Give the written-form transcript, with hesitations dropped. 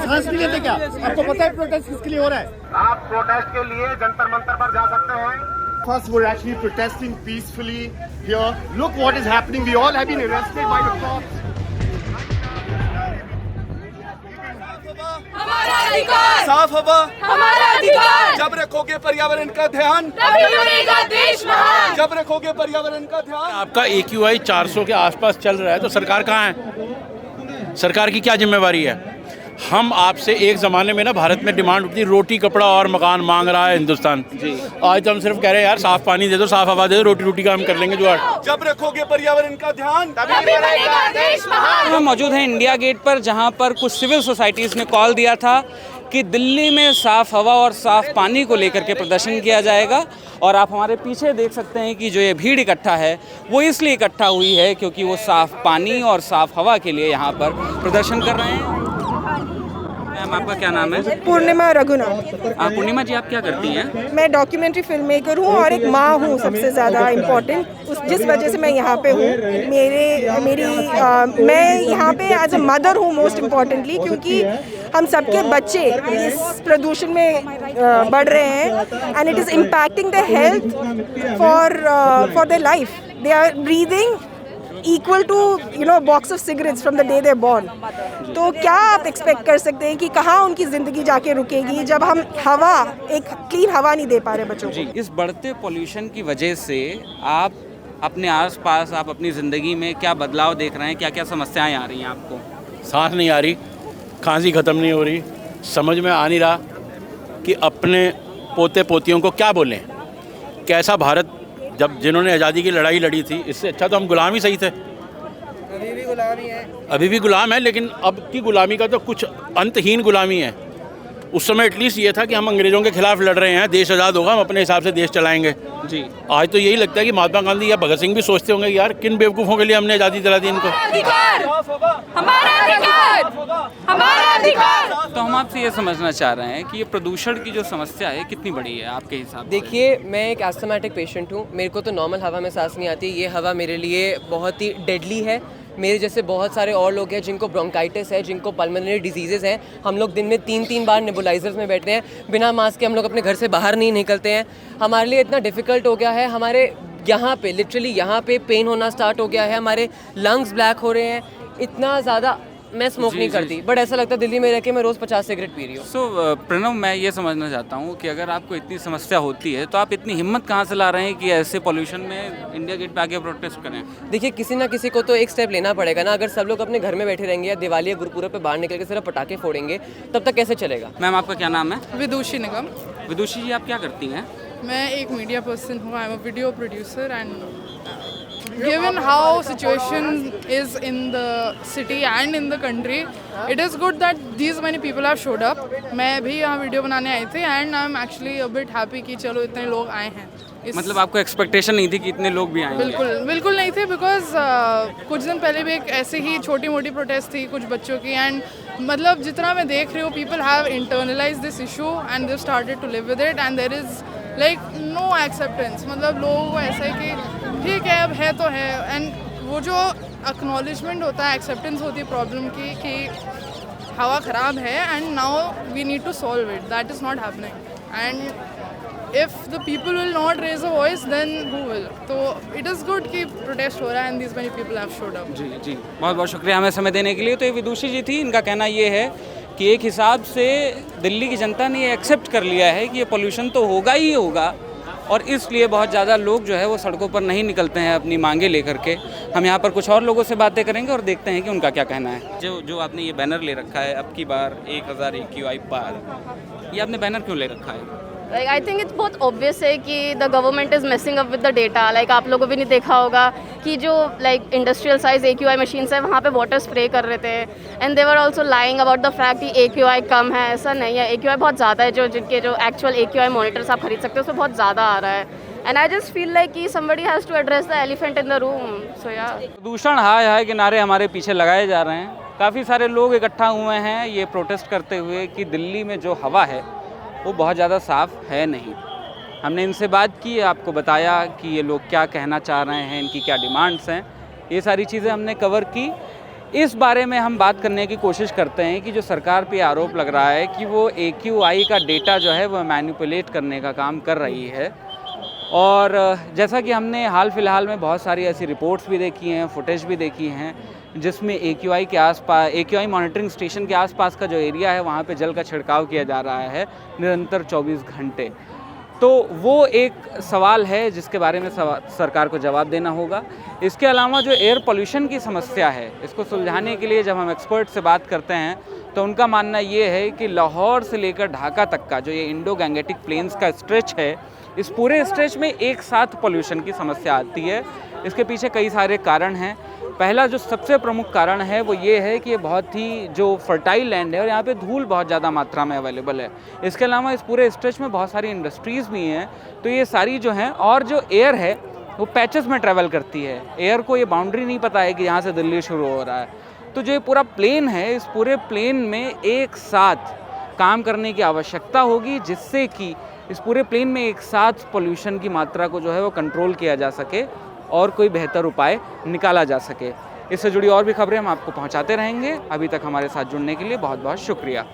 सांस नहीं लेते क्या? आपको पता है प्रोटेस्ट किसके लिए हो रहा है? आप प्रोटेस्ट के लिए जंतर मंतर पर जा सकते हैं। First, we're actually protesting peacefully here. Look what is happening. We all have been arrested by the cops. हमारा अधिकार, साफ हवा, हमारा अधिकार, जब रखोगे पर्यावरण का ध्यान, तभी बनेगा देश महान। जब रखोगे पर्यावरण का ध्यान। आपका AQI 400 के आसपास चल रहा है तो सरकार कहाँ है? सरकार की क्या जिम्मेवारी है? हम आपसे एक ज़माने में ना भारत में डिमांड होती रोटी कपड़ा और मकान मांग रहा है हिंदुस्तान जी। आज तो हम सिर्फ कह रहे हैं यार साफ़ पानी दे दो, साफ़ हवा दे दो, रोटी रोटी का हम कर लेंगे जुगाड़। जब रखोगे पर्यावरण का ध्यान, तभी बनेगा देश महान। हम मौजूद हैं इंडिया गेट पर, जहां पर कुछ सिविल सोसाइटीज़ ने कॉल दिया था कि दिल्ली में साफ़ हवा और साफ़ पानी को लेकर के प्रदर्शन किया जाएगा। और आप हमारे पीछे देख सकते हैं कि जो ये भीड़ इकट्ठा है वो इसलिए इकट्ठा हुई है क्योंकि वो साफ़ पानी और साफ़ हवा के लिए यहाँ पर प्रदर्शन कर रहे हैं। मैम आपका क्या नाम है? पूर्णिमा रघुनाथ। पूर्णिमा जी, आप क्या करती हैं? मैं डॉक्यूमेंट्री फिल्म मेकर हूँ और एक माँ हूँ सबसे ज़्यादा इम्पोर्टेंट, जिस वजह से मैं यहाँ पे हूँ। मैं यहाँ पे एज अ मदर हूँ मोस्ट इम्पॉर्टेंटली, क्योंकि हम सबके बच्चे इस प्रदूषण में बढ़ रहे हैं and it is impacting the health for their life. They are breathing equal to box of cigarettes from the day they're born। तो क्या आप एक्सपेक्ट कर सकते हैं कि कहाँ उनकी ज़िंदगी जाके रुकेगी जब हम हवा, एक क्लीन हवा नहीं दे पा रहे बच्चों को। इस बढ़ते पोल्यूशन की वजह से आप अपने आसपास, आप अपनी ज़िंदगी में क्या बदलाव देख रहे हैं? क्या क्या समस्याएं आ रही हैं आपको? सांस नहीं आ रही, खांसी ख़त्म नहीं हो रही, समझ में आ नहीं रहा कि अपने पोते पोतियों को क्या बोलें। कैसा भारत, जब जिन्होंने आज़ादी की लड़ाई लड़ी थी, इससे अच्छा तो हम गुलाम ही सही थे। अभी भी गुलामी है, अभी भी गुलाम है, लेकिन अब की गुलामी का तो कुछ अंतहीन गुलामी है। उस समय एटलीस्ट ये था कि हम अंग्रेज़ों के खिलाफ लड़ रहे हैं, देश आज़ाद होगा, हम अपने हिसाब से देश चलाएंगे जी। आज तो यही लगता है कि महात्मा गांधी या भगत सिंह भी सोचते होंगे यार किन बेवकूफ़ों के लिए हमने आज़ादी दिला दी इनको। हमारा अधिकार, हमारा अधिकार। तो हम आपसे ये समझना चाह रहे हैं कि ये प्रदूषण की जो समस्या है कितनी बड़ी है आपके हिसाब से? देखिए, मैं एक एस्थमेटिक पेशेंट हूँ। मेरे को तो नॉर्मल हवा में सांस नहीं आती। ये हवा मेरे लिए बहुत ही डेडली है। मेरे जैसे बहुत सारे और लोग हैं जिनको ब्रोंकाइटिस है, जिनको पल्मोनरी डिजीज़ेज़ हैं। हम लोग दिन में 3-3 बार नेबुलाइजर्स में बैठते हैं, बिना मास्क के हम लोग अपने घर से बाहर नहीं निकलते हैं। हमारे लिए इतना डिफ़िकल्ट हो गया है, हमारे यहाँ पे लिटरली यहाँ पे पेन होना स्टार्ट हो गया है, हमारे लंग्स ब्लैक हो रहे हैं। इतना ज़्यादा मैं स्मोक नहीं करती, बट ऐसा लगता है दिल्ली में रह के मैं रोज़ 50 सिगरेट पी रही हूँ। सो प्रणव, मैं ये समझना चाहता हूँ कि अगर आपको इतनी समस्या होती है तो आप इतनी हिम्मत कहाँ से ला रहे हैं कि ऐसे पॉल्यूशन में इंडिया गेट पे आके प्रोटेस्ट करें? देखिए, किसी ना किसी को तो एक स्टेप लेना पड़ेगा ना। अगर सब लोग अपने घर में बैठे रहेंगे या दिवाली या गुरुपुरब पे बाहर निकल के सिर्फ पटाखे फोड़ेंगे, तब तक कैसे चलेगा? मैम आपका क्या नाम है? विदुषी निगम। विदुषी जी, आप क्या करती हैं? मैं एक मीडिया पर्सन हूँ। I am a video producer and given how situation is in the city and in the country, it is good that these many people have showed up. मैं भी यहाँ वीडियो बनाने आई थी and I'm actually a bit happy कि चलो इतने लोग आए हैं। मतलब आपको एक्सपेक्टेशन नहीं थी कि इतने लोग भी आएंगे? बिल्कुल नहीं थे, बिकॉज कुछ दिन पहले भी एक ऐसे ही छोटी मोटी प्रोटेस्ट थी कुछ बच्चों की, एंड मतलब जितना मैं देख रही हूँ people have internalize this issue and they started to live with it and there is like no acceptance. मतलब लोगों को ऐसा है कि ठीक है अब है तो है, एंड वो जो एक्नॉलेजमेंट होता है, एक्सेप्टेंस होती है प्रॉब्लम की कि हवा ख़राब है and now we need to solve it, that is not happening. And if the people will not raise a voice then who will? तो इट इज़ गुड कि प्रोटेस्ट हो रहा है and this many people have showed up. जी जी, बहुत बहुत शुक्रिया हमें समय देने के लिए। तो ये विदुषी जी थी, इनका कहना ये है कि एक हिसाब से दिल्ली की जनता ने ये एक्सेप्ट कर लिया है कि ये पोल्यूशन तो होगा ही होगा, और इसलिए बहुत ज़्यादा लोग जो है वो सड़कों पर नहीं निकलते हैं अपनी मांगे लेकर के। हम यहाँ पर कुछ और लोगों से बातें करेंगे और देखते हैं कि उनका क्या कहना है। जो आपने ये बैनर ले रखा है, अब की बार 1000 AQI पार, ये आपने बैनर क्यों ले रखा है? लाइक आई थिंक इट्स बहुत ऑब्वियस है कि the government is messing up with the data. Like आप लोगों को भी नहीं देखा होगा कि जो like industrial size AQI machines है वहाँ पे वाटर स्प्रे कर रहे थे, and they were also lying about the fact कि AQI कम है। ऐसा नहीं है, AQI बहुत ज़्यादा है। जो जिनके जो एक्चुअल AQI मॉनिटर्स आप खरीद सकते हो उसमें बहुत ज़्यादा आ रहा है, and I just feel like कि somebody has to address the elephant in the room. So yeah प्रदूषण हाय हाय के नारे हमारे पीछे लगाए जा रहे हैं। काफ़ी सारे लोग इकट्ठा हुए हैं ये प्रोटेस्ट करते हुए कि दिल्ली में जो हवा है वो बहुत ज़्यादा साफ़ है नहीं। हमने इनसे बात की, आपको बताया कि ये लोग क्या कहना चाह रहे हैं, इनकी क्या डिमांड्स हैं, ये सारी चीज़ें हमने कवर की। इस बारे में हम बात करने की कोशिश करते हैं कि जो सरकार पे आरोप लग रहा है कि वो AQI का डेटा जो है वो मैनिपुलेट करने का काम कर रही है। और जैसा कि हमने हाल फिलहाल में बहुत सारी ऐसी रिपोर्ट्स भी देखी हैं, फुटेज भी देखी हैं, जिसमें AQI के आसपास, AQI मॉनिटरिंग स्टेशन के आसपास का जो एरिया है वहाँ पे जल का छिड़काव किया जा रहा है निरंतर 24 घंटे। तो वो एक सवाल है जिसके बारे में सरकार को जवाब देना होगा। इसके अलावा जो एयर पोल्यूशन की समस्या है, इसको सुलझाने के लिए जब हम एक्सपर्ट से बात करते हैं तो उनका मानना ये है कि लाहौर से लेकर ढाका तक का जो ये इंडो गैंगेटिक प्लेन्स का स्ट्रेच है, इस पूरे स्ट्रेच में एक साथ पोल्यूशन की समस्या आती है। इसके पीछे कई सारे कारण हैं। पहला जो सबसे प्रमुख कारण है वो ये है कि ये बहुत ही जो फर्टाइल लैंड है और यहाँ पे धूल बहुत ज़्यादा मात्रा में अवेलेबल है। इसके अलावा इस पूरे स्ट्रेच में बहुत सारी इंडस्ट्रीज़ भी हैं, तो ये सारी जो हैं, और जो एयर है वो पैचेस में ट्रैवल करती है। एयर को ये बाउंड्री नहीं पता है कि यहाँ से दिल्ली शुरू हो रहा है। तो जो ये पूरा प्लेन है, इस पूरे प्लेन में एक साथ काम करने की आवश्यकता होगी, जिससे कि इस पूरे प्लेन में एक साथ पोल्यूशन की मात्रा को जो है वो कंट्रोल किया जा सके और कोई बेहतर उपाय निकाला जा सके। इससे जुड़ी और भी खबरें हम आपको पहुंचाते रहेंगे। अभी तक हमारे साथ जुड़ने के लिए बहुत बहुत शुक्रिया।